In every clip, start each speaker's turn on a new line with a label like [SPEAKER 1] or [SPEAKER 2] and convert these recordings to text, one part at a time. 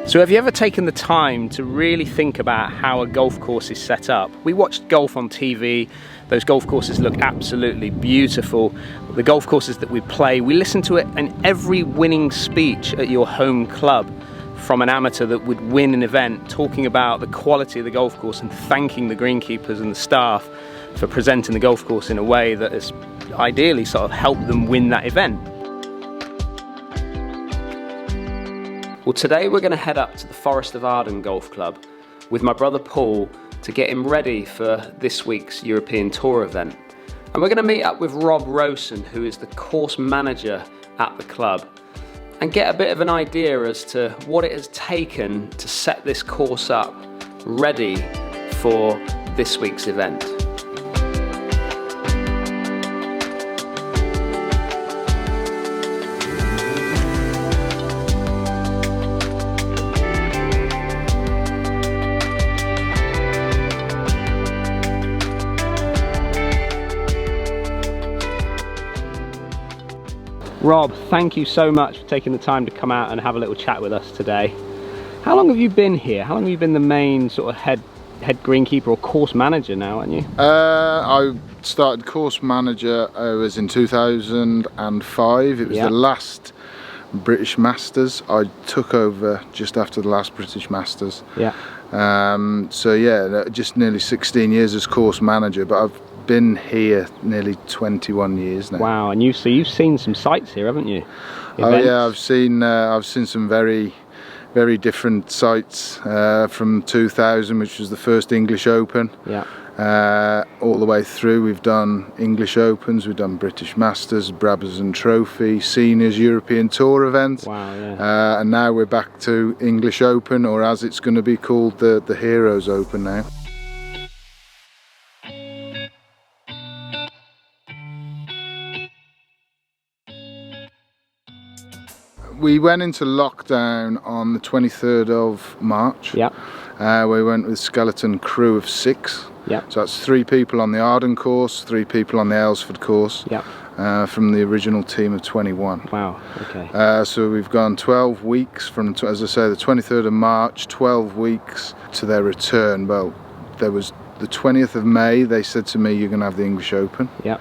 [SPEAKER 1] So have you ever taken the time to really think about how a golf course is set up? We watched golf on TV. Those golf courses look absolutely beautiful. The golf courses that we play, we listen to it in every winning speech at your home club from an amateur that would win an event, talking about the quality of the golf course and thanking the greenkeepers and the staff for presenting the golf course in a way that has ideally sort of helped them win that event. Well, today we're going to head up to the Forest of Arden Golf Club with my brother Paul to get him ready for this week's European Tour event. And we're going to meet up with Rowson, who is the course manager at the club, and get a bit of an idea as to what it has taken to set this course up ready for this week's event. Rob, thank you so much for taking the time to come out and have a little chat with us today. How long have you been here? How long have you been the main sort of head greenkeeper or course manager now, aren't you?
[SPEAKER 2] I started course manager, was in 2005. It was the last British Masters. I took over just after the last British Masters.
[SPEAKER 1] Yeah.
[SPEAKER 2] So yeah, just nearly 16 years as course manager, but I've been here nearly 21 years now.
[SPEAKER 1] Wow, and you've seen some sights here, haven't you? Events.
[SPEAKER 2] Oh yeah, I've seen some very different sites from 2000, which was the first English Open.
[SPEAKER 1] Yeah.
[SPEAKER 2] All the way through, we've done English Opens, we've done British Masters, Brabazon Trophy, Seniors European Tour events.
[SPEAKER 1] Wow, yeah.
[SPEAKER 2] And now we're back to English Open, or as it's going to be called, the Heroes Open now. We went into lockdown on the 23rd of March.
[SPEAKER 1] Yeah.
[SPEAKER 2] We went with a skeleton crew of 6.
[SPEAKER 1] Yeah.
[SPEAKER 2] So that's 3 people on the Arden course, 3 people on the Aylesford course.
[SPEAKER 1] Yeah.
[SPEAKER 2] From the original team of 21.
[SPEAKER 1] Wow. Okay.
[SPEAKER 2] So we've gone 12 weeks from, as I say, the 23rd of March, 12 weeks to their return. Well, there was the 20th of May. They said to me, "You're going to have the English Open."
[SPEAKER 1] Yeah.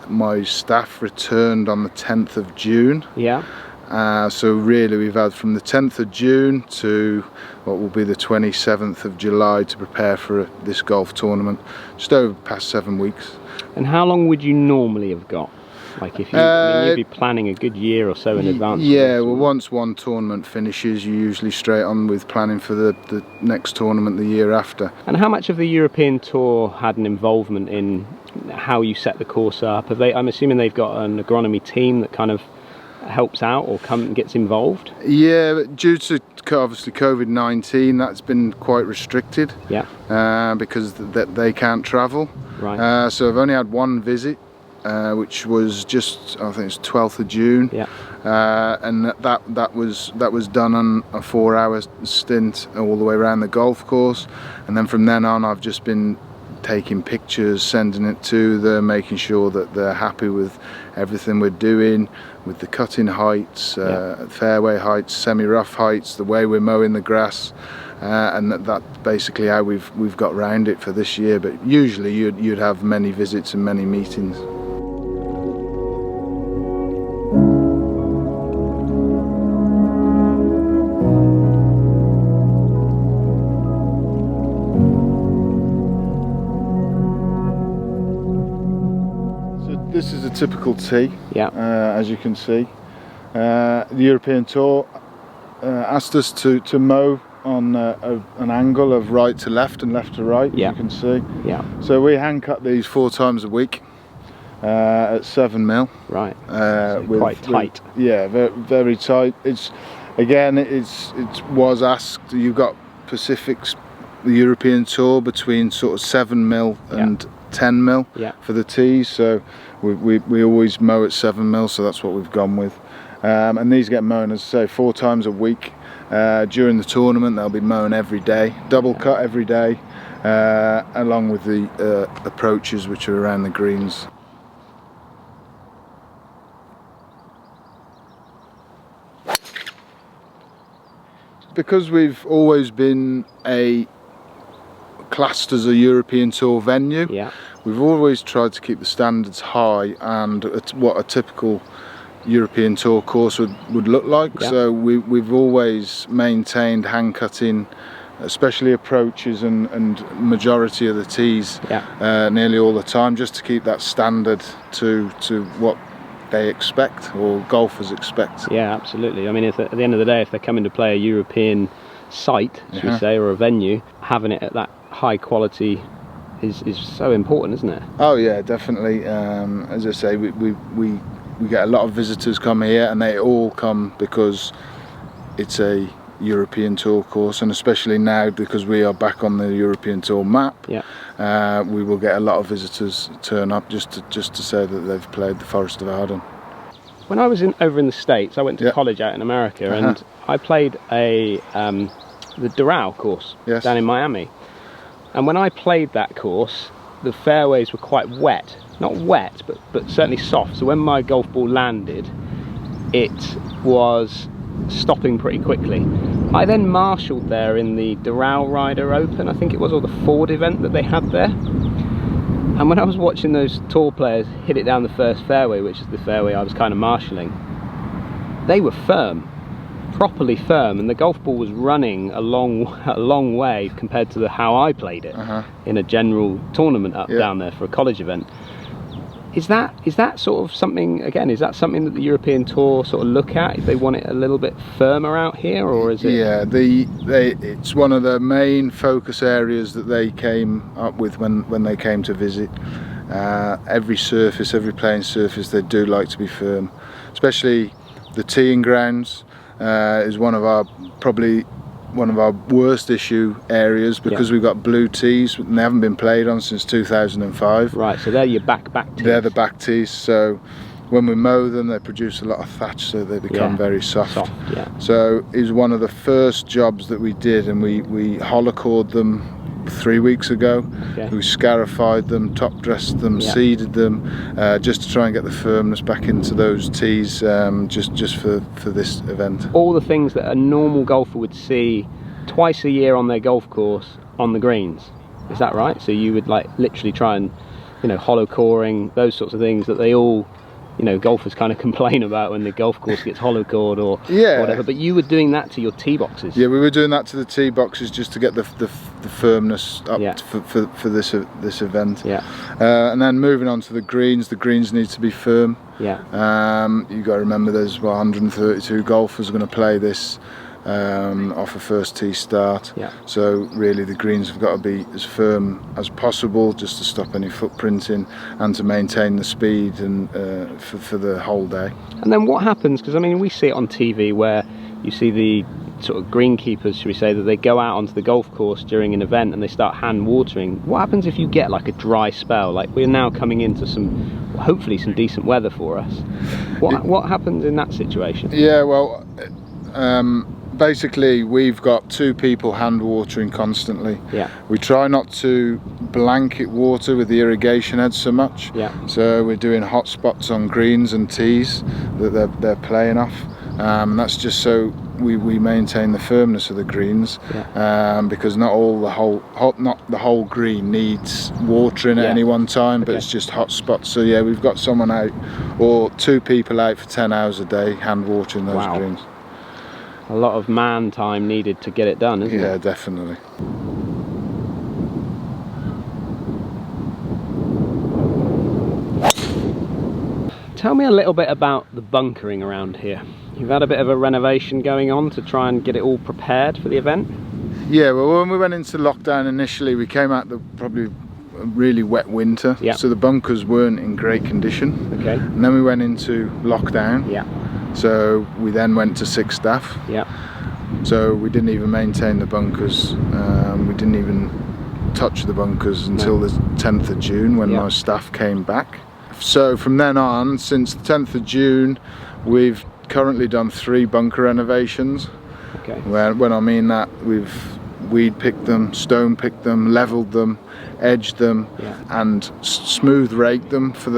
[SPEAKER 2] My staff returned on the 10th of June.
[SPEAKER 1] Yeah.
[SPEAKER 2] So really we've had from the 10th of June to what will be the 27th of July to prepare for this golf tournament, just over the past 7 weeks.
[SPEAKER 1] And how long would you normally have got? Like if you, I mean, you'd be planning a good year or so in advance.
[SPEAKER 2] Yeah, well, once one tournament finishes, you're usually straight on with planning for the next tournament the year after.
[SPEAKER 1] And how much of the European Tour had an involvement in how you set the course up? Have they? I'm assuming they've got an agronomy team that kind of helps out or gets involved.
[SPEAKER 2] Yeah, but due to obviously COVID-19, that's been quite restricted.
[SPEAKER 1] Yeah.
[SPEAKER 2] Because they can't travel.
[SPEAKER 1] Right.
[SPEAKER 2] So I've only had one visit, which was just, I think it's 12th of June.
[SPEAKER 1] Yeah.
[SPEAKER 2] And that was done on a 4-hour stint all the way around the golf course, and then from then on I've just been taking pictures, sending it to them, making sure that they're happy with everything we're doing, with the cutting heights, fairway heights, semi-rough heights, the way we're mowing the grass, and that's basically how we've got round it for this year. But usually you'd have many visits and many meetings. This is a typical tee, as you can see. The European Tour asked us to mow on an angle of right to left and left to right, as you can see.
[SPEAKER 1] Yeah.
[SPEAKER 2] So we hand cut these 4 times a week at 7 mil.
[SPEAKER 1] Right. So quite tight.
[SPEAKER 2] Very, very tight. It was asked. You've got Pacific's, the European Tour, between sort of 7 mil and 10 mil for the tees, so we always mow at 7 mil, so that's what we've gone with. And these get mown, as I say, 4 times a week. During the tournament they'll be mown every day, double cut every day, along with the approaches which are around the greens. because we've always been classed as a European Tour venue,
[SPEAKER 1] Yeah.
[SPEAKER 2] we've always tried to keep the standards high and what a typical European Tour course would look like.
[SPEAKER 1] Yeah.
[SPEAKER 2] So we've always maintained hand cutting, especially approaches and majority of the tees, nearly all the time, just to keep that standard to what they expect, or golfers expect.
[SPEAKER 1] Yeah, absolutely. I mean, at the end of the day, if they're coming to play a European site, should we say, or a venue, having it at that high quality is so important, isn't it?
[SPEAKER 2] Oh yeah, definitely. As I say, we get a lot of visitors come here, and they all come because it's a European Tour course, and especially now because we are back on the European Tour map, we will get a lot of visitors turn up just to say that they've played the Forest of Arden.
[SPEAKER 1] When I was over in the States, I went to college out in America, and I played the Doral course down in Miami. And when I played that course, the fairways were quite wet. Not wet, but certainly soft. So when my golf ball landed, it was stopping pretty quickly. I then marshalled there in the Doral Ryder Open, I think it was, or the Ford event that they had there. And when I was watching those tour players hit it down the first fairway, which is the fairway I was kind of marshalling, they were firm, properly firm, and the golf ball was running a long way compared to how I played it in a general tournament down there for a college event. Is that sort of something, again, is that something that the European Tour sort of look at, if they want it a little bit firmer out here, or is it? Yeah,
[SPEAKER 2] it's one of the main focus areas that they came up with when they came to visit. Every playing surface, they do like to be firm, especially the teeing grounds is probably one of our worst issue areas, because we've got blue tees and they haven't been played on since 2005.
[SPEAKER 1] Right, so they're your back tees.
[SPEAKER 2] They're the back tees, so when we mow them they produce a lot of thatch, so they become very soft. So it was one of the first jobs that we did, and we holocored them 3 weeks ago. We scarified them, top dressed them, seeded them, just to try and get the firmness back into those tees, just for this event. All
[SPEAKER 1] the things that a normal golfer would see twice a year on their golf course on the greens, is that right? So you would like literally try and, hollow coring, those sorts of things that they all, golfers kind of complain about when the golf course gets hollow cored or whatever, but you were doing that to your tee boxes. Yeah,
[SPEAKER 2] we were doing that to the tee boxes just to get the firmness up for this event. And then moving on to the greens need to be firm. You've got to remember there's 132 golfers going to play this off a first tee start. So really the greens have got to be as firm as possible, just to stop any footprinting and to maintain the speed and for the whole day.
[SPEAKER 1] And then what happens, because I mean we see it on TV where you see the sort of greenkeepers, should we say, that they go out onto the golf course during an event and they start hand watering. What happens if you get like a dry spell? Like we're now coming into hopefully some decent weather for us. What happens in that situation?
[SPEAKER 2] Basically we've got 2 people hand watering constantly. We try not to blanket water with the irrigation heads so much. So we're doing hot spots on greens and tees that they're playing off. That's just so we maintain the firmness of the greens, because not the whole green needs watering at any one time, but it's just hot spots. So we've got someone out, or 2 people out for 10 hours a day hand watering those greens.
[SPEAKER 1] A lot of man time needed to get it done, isn't it?
[SPEAKER 2] Yeah, definitely.
[SPEAKER 1] Tell me a little bit about the bunkering around here. You've had a bit of a renovation going on to try and get it all prepared for the event?
[SPEAKER 2] Yeah, well, when we went into lockdown initially, we came out probably a really wet winter, so the bunkers weren't in great condition. And then we went into lockdown. So we then went to 6 staff. So we didn't even maintain the bunkers. We didn't even touch the bunkers until the 10th of June when my staff came back. So from then on, since the 10th of June, we've currently done 3 bunker renovations. When I mean that, we've weed picked them, stone picked them, leveled them, edged them, and smooth raked them for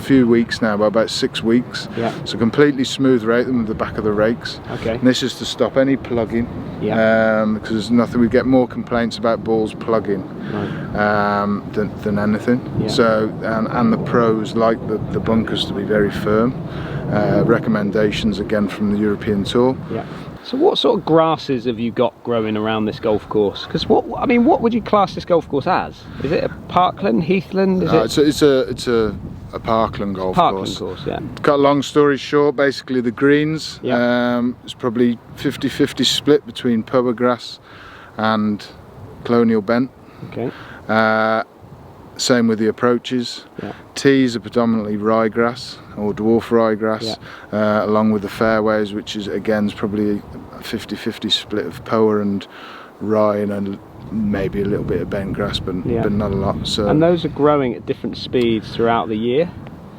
[SPEAKER 2] few weeks now, about 6 weeks.
[SPEAKER 1] Yeah.
[SPEAKER 2] So completely smooth rake them with the back of the rakes.
[SPEAKER 1] Okay.
[SPEAKER 2] And this is to stop any plugging.
[SPEAKER 1] Yeah.
[SPEAKER 2] Because there's nothing, we get more complaints about balls plugging than anything.
[SPEAKER 1] Yeah.
[SPEAKER 2] So and the pros like the bunkers to be very firm. Recommendations again from the European Tour.
[SPEAKER 1] Yeah. So what sort of grasses have you got growing around this golf course? Because what would you class this golf course as? Is it a Parkland, Heathland?
[SPEAKER 2] It's a Parkland golf course.
[SPEAKER 1] Parkland course, yeah.
[SPEAKER 2] Cut a long story short, basically the greens,
[SPEAKER 1] Yeah.
[SPEAKER 2] it's probably 50-50 split between power grass and colonial bent.
[SPEAKER 1] Okay.
[SPEAKER 2] Same with the approaches.
[SPEAKER 1] Yeah.
[SPEAKER 2] Tees are predominantly ryegrass or dwarf ryegrass, along with the fairways, which is probably a 50-50 split of power and rye and maybe a little bit of bent grass, but not a lot. So.
[SPEAKER 1] And those are growing at different speeds throughout the year?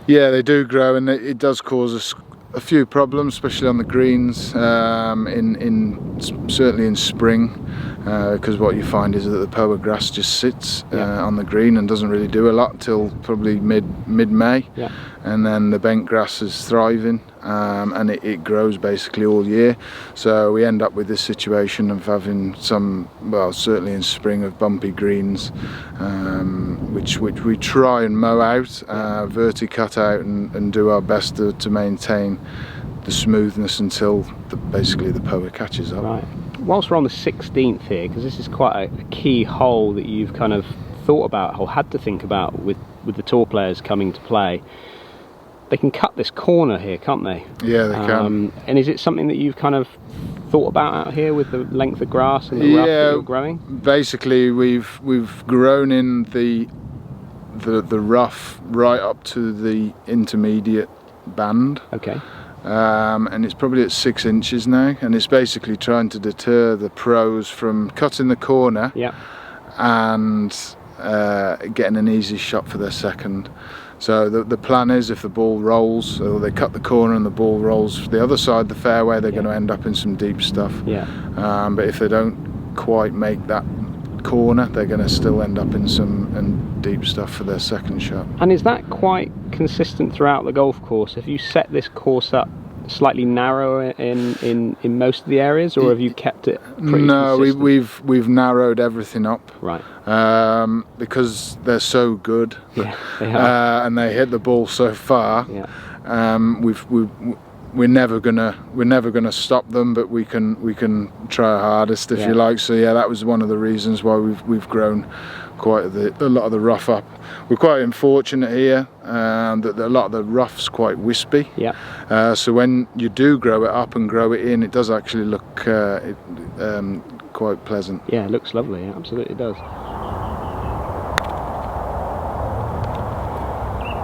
[SPEAKER 2] Yeah, they do grow, and it does cause us a few problems, especially on the greens, certainly in spring, because what you find is that the power grass just sits on the green and doesn't really do a lot till probably mid-May, and then the bent grass is thriving, and it grows basically all year. So we end up with this situation of having some, well, certainly in spring, of bumpy greens, which we try and mow out, verticut out, and do our best to maintain the smoothness until basically the power catches up.
[SPEAKER 1] Right. Whilst we're on the 16th here, because this is quite a key hole that you've kind of thought about or had to think about with the tour players coming to play, they can cut this corner here, can't they?
[SPEAKER 2] Yeah, they can.
[SPEAKER 1] And is it something that you've kind of thought about out here with the length of grass and the rough that you're growing?
[SPEAKER 2] Basically, we've grown in the rough right up to the intermediate band.
[SPEAKER 1] Okay.
[SPEAKER 2] And it's probably at 6 inches now, and it's basically trying to deter the pros from cutting the corner and getting an easy shot for their second. So the plan is, if the ball rolls, or they cut the corner and the ball rolls the other side of the fairway, they're going to end up in some deep stuff. But if they don't quite make that corner, they're going to still end up in some deep stuff for their second shot.
[SPEAKER 1] And is that quite consistent throughout the golf course? Have you set this course up slightly narrower in most of the areas, or have you kept it pretty consistent?
[SPEAKER 2] we've narrowed everything up,
[SPEAKER 1] right,
[SPEAKER 2] because they're so good,
[SPEAKER 1] they are.
[SPEAKER 2] and they hit the ball so far. We're never gonna stop them, but we can try our hardest, if you like. So that was one of the reasons why we've grown quite a lot of the rough up. We're quite unfortunate here that a lot of the rough's quite wispy. So when you do grow it up and grow it in, it does actually look quite pleasant.
[SPEAKER 1] Yeah, it looks lovely. It absolutely does.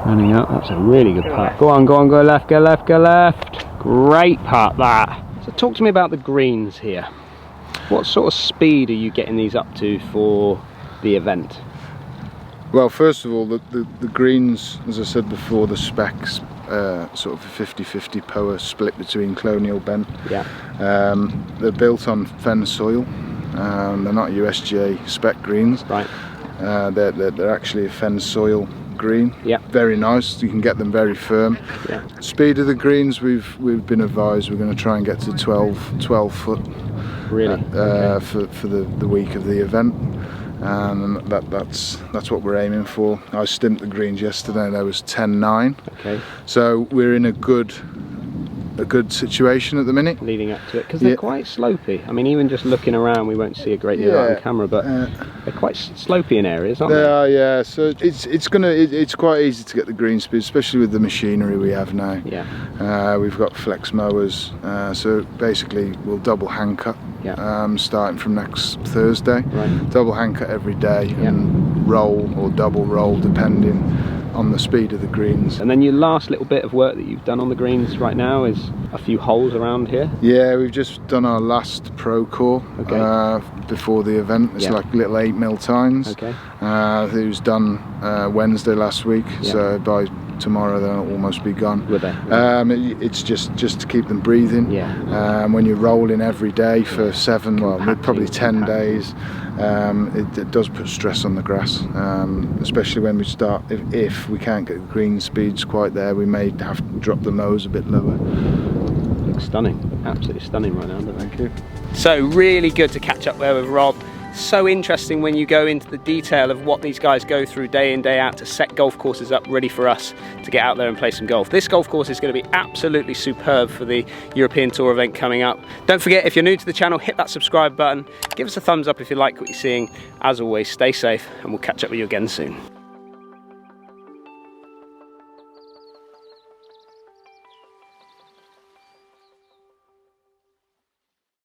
[SPEAKER 1] Running out, that's a really good putt. Go on, go left, go left, go left. Great putt that. So talk to me about the greens here. What sort of speed are you getting these up to for the event?
[SPEAKER 2] Well, first of all, the greens, as I said before, the specs, sort of a 50-50 power split between colonial bent. They're built on fen soil. They're not USGA spec greens.
[SPEAKER 1] Right.
[SPEAKER 2] They're actually a fen soil green. Very nice. You can get them very firm. Speed of the greens, we've been advised we're going to try and get to 12 foot.
[SPEAKER 1] Really?
[SPEAKER 2] For the week of the event, and that's what we're aiming for. I stimped the greens yesterday, there was 10-9.
[SPEAKER 1] Okay.
[SPEAKER 2] So we're in a good situation at the minute.
[SPEAKER 1] Leading up to it, because they're quite slopey. I mean, even just looking around, we won't see a great deal on camera, but they're quite slopey in areas, aren't they?
[SPEAKER 2] They are, yeah. So it's quite easy to get the green speed, especially with the machinery we have now. We've got flex mowers, so basically we'll double hand cut, starting from next Thursday. Right. Double hand cut every day, and roll or double roll depending on the speed of the greens.
[SPEAKER 1] And then your last little bit of work that you've done on the greens right now is a few holes around here.
[SPEAKER 2] Yeah, we've just done our last pro core before the event. It's like little 8mm tines. It was done Wednesday last week, so by tomorrow they'll almost be gone.
[SPEAKER 1] Would they?
[SPEAKER 2] It's just to keep them breathing. When you're rolling every day for probably 10 days, it does put stress on the grass, especially when we start. If we can't get the green speeds quite there, we may have to drop the mows a bit lower.
[SPEAKER 1] Looks stunning, absolutely stunning right now. Thank you. So really good to catch up there with Rob. So interesting when you go into the detail of what these guys go through day in, day out to set golf courses up ready for us to get out there and play some golf. This golf course is going to be absolutely superb for the European Tour event coming up. Don't forget, if you're new to the channel, hit that subscribe button. Give us a thumbs up if you like what you're seeing. As always, stay safe and we'll catch up with you again soon.